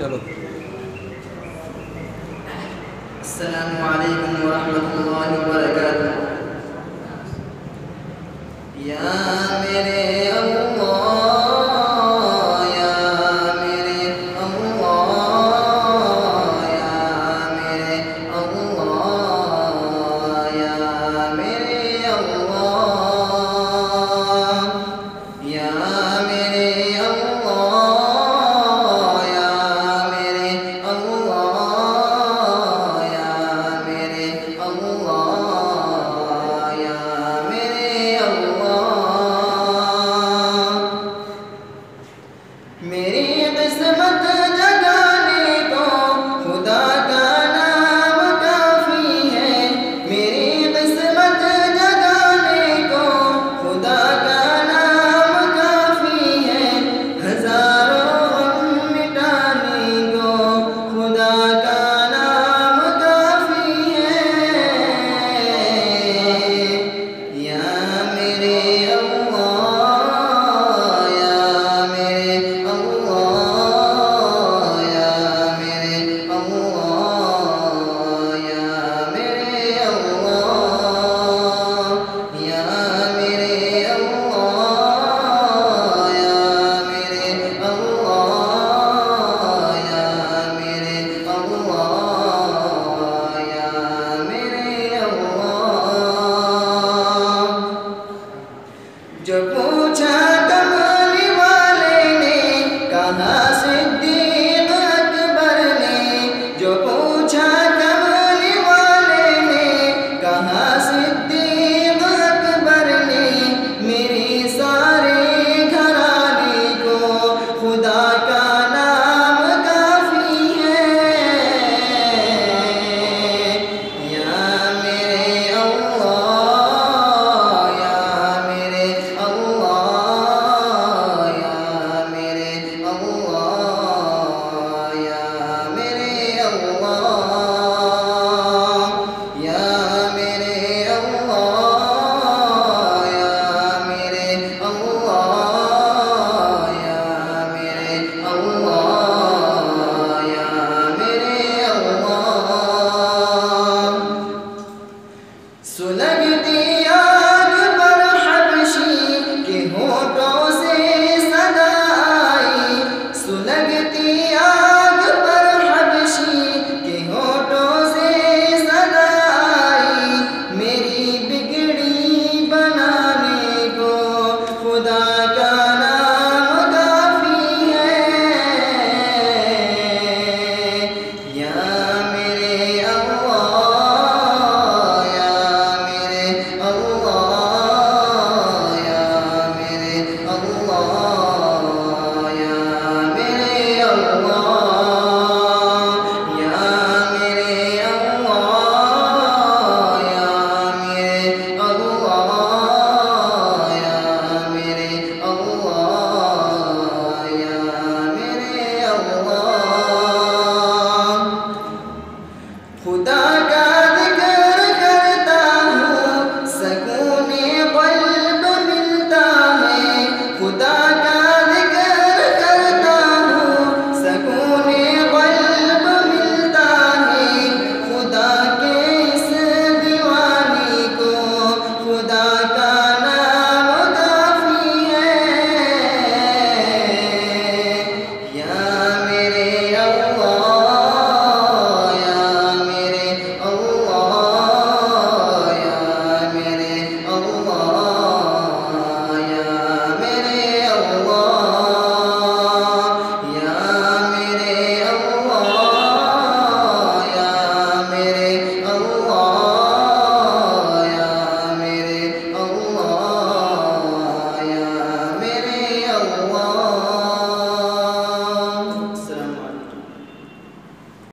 चलो। अस्सलामु अलैकुम व रहमतुल्लाहि व बरकातुहू। या मेरे मेरी किस्मत जगाने को खुदा का नाम काफ़ी है। मेरी किस्मत जगाने को खुदा का नाम काफ़ी है। हज़ारों गम मिटाने को खुदा का नाम काफ़ी है। या मेरे जो पूछा कमली वाले ने कहा सिद्दीक़ अकबर ने। जो पूछा कमली वाले ने कहा सिद्दीक़ अकबर ने। मेरी सारे घराने को खुदा का नाम काफ़ी है। या मेरे सुलगती